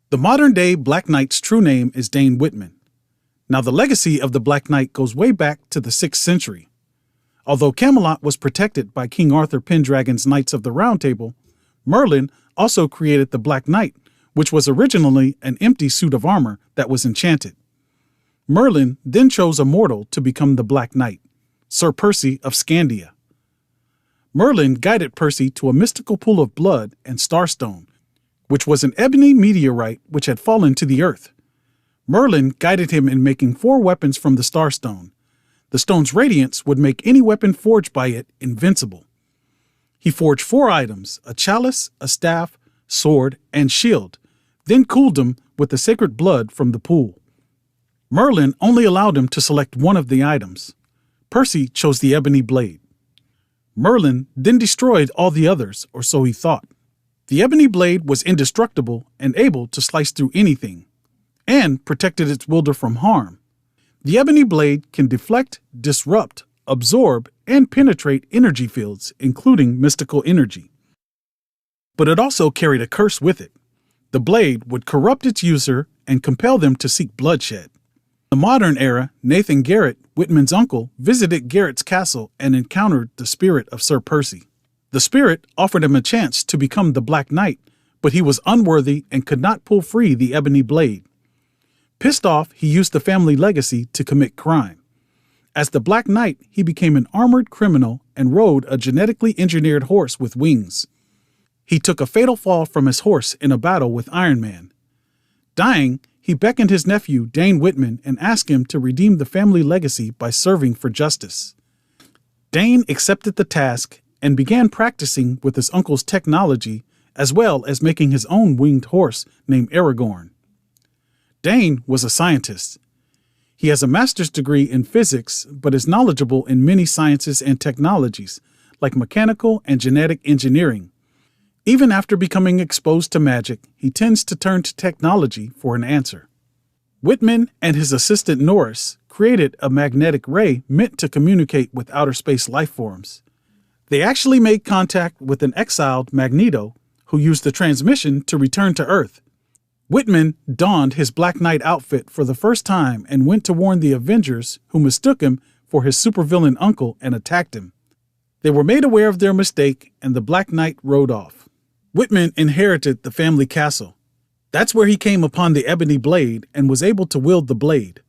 The modern-day Black Knight's true name is Dane Whitman. Now, the legacy of the Black Knight goes way back to the 6th century. Although Camelot was protected by King Arthur Pendragon's Knights of the Round Table, Merlin also created the Black Knight, which was originally an empty suit of armor that was enchanted. Merlin then chose a mortal to become the Black Knight, Sir Percy of Scandia. Merlin guided Percy to a mystical pool of blood and starstone, which was an ebony meteorite which had fallen to the earth. Merlin guided him in making 4 weapons from the starstone. The stone's radiance would make any weapon forged by it invincible. He forged 4 items, a chalice, a staff, sword, and shield, then cooled them with the sacred blood from the pool. Merlin only allowed him to select one of the items. Percy chose the ebony blade. Merlin then destroyed all the others, or so he thought. The ebony blade was indestructible and able to slice through anything, and protected its wielder from harm. The ebony blade can deflect, disrupt, absorb, and penetrate energy fields, including mystical energy. But it also carried a curse with it. The blade would corrupt its user and compel them to seek bloodshed. In the modern era, Nathan Garrett, Whitman's uncle, visited Garrett's castle and encountered the spirit of Sir Percy. The spirit offered him a chance to become the Black Knight, but he was unworthy and could not pull free the ebony blade. Pissed off, he used the family legacy to commit crime. As the Black Knight, he became an armored criminal and rode a genetically engineered horse with wings. He took a fatal fall from his horse in a battle with Iron Man. Dying, he beckoned his nephew, Dane Whitman, and asked him to redeem the family legacy by serving for justice. Dane accepted the task and began practicing with his uncle's technology, as well as making his own winged horse named Aragorn. Dane was a scientist. He has a master's degree in physics, but is knowledgeable in many sciences and technologies, like mechanical and genetic engineering. Even after becoming exposed to magic, he tends to turn to technology for an answer. Whitman and his assistant Norris created a magnetic ray meant to communicate with outer space life forms. They actually made contact with an exiled Magneto, who used the transmission to return to Earth. Whitman donned his Black Knight outfit for the first time and went to warn the Avengers, who mistook him for his supervillain uncle and attacked him. They were made aware of their mistake, and the Black Knight rode off. Whitman inherited the family castle. That's where he came upon the ebony blade and was able to wield the blade.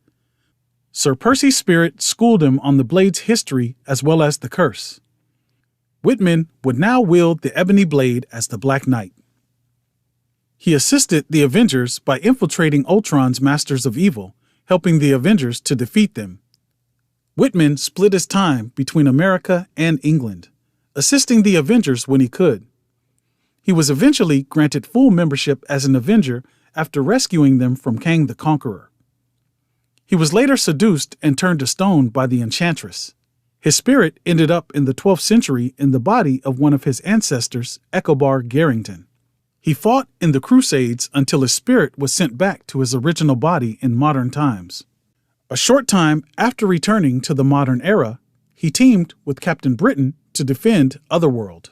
Sir Percy's spirit schooled him on the blade's history as well as the curse. Whitman would now wield the ebony blade as the Black Knight. He assisted the Avengers by infiltrating Ultron's Masters of Evil, helping the Avengers to defeat them. Whitman split his time between America and England, assisting the Avengers when he could. He was eventually granted full membership as an Avenger after rescuing them from Kang the Conqueror. He was later seduced and turned to stone by the Enchantress. His spirit ended up in the 12th century in the body of one of his ancestors, Echobar Garrington. He fought in the Crusades until his spirit was sent back to his original body in modern times. A short time after returning to the modern era, he teamed with Captain Britain to defend Otherworld.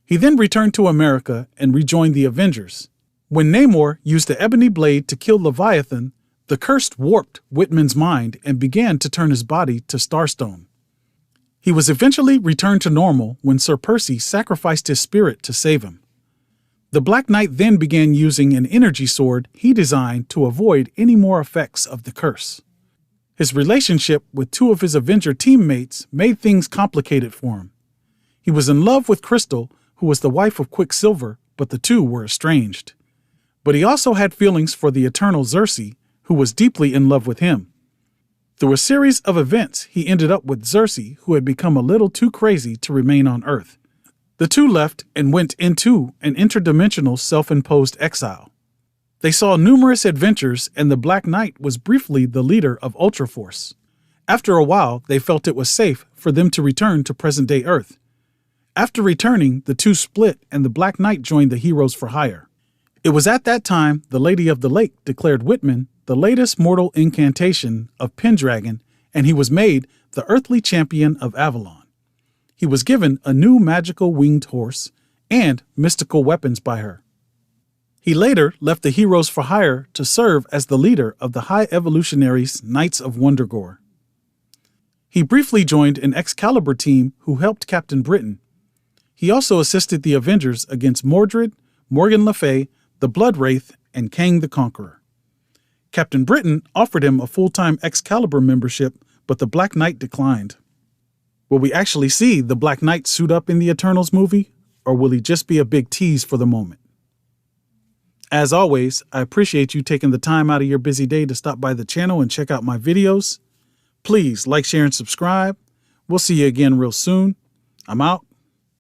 He then returned to America and rejoined the Avengers. When Namor used the ebony blade to kill Leviathan, the curse warped Whitman's mind and began to turn his body to Starstone. He was eventually returned to normal when Sir Percy sacrificed his spirit to save him. The Black Knight then began using an energy sword he designed to avoid any more effects of the curse. His relationship with 2 of his Avenger teammates made things complicated for him. He was in love with Crystal, who was the wife of Quicksilver, but the 2 were estranged. But he also had feelings for the Eternal Xerxes, who was deeply in love with him. Through a series of events, he ended up with Xerxes, who had become a little too crazy to remain on Earth. The 2 left and went into an interdimensional self-imposed exile. They saw numerous adventures, and the Black Knight was briefly the leader of Ultraforce. After a while, they felt it was safe for them to return to present-day Earth. After returning, the 2 split, and the Black Knight joined the Heroes for Hire. It was at that time the Lady of the Lake declared Whitman the latest mortal incantation of Pendragon, and he was made the earthly champion of Avalon. He was given a new magical winged horse and mystical weapons by her. He later left the Heroes for Hire to serve as the leader of the High Evolutionaries Knights of Wundagore. He briefly joined an Excalibur team who helped Captain Britain. He also assisted the Avengers against Mordred, Morgan Le Fay, the Blood Wraith, and Kang the Conqueror. Captain Britain offered him a full-time Excalibur membership, but the Black Knight declined. Will we actually see the Black Knight suit up in the Eternals movie, or will he just be a big tease for the moment? As always, I appreciate you taking the time out of your busy day to stop by the channel and check out my videos. Please like, share, and subscribe. We'll see you again real soon. I'm out.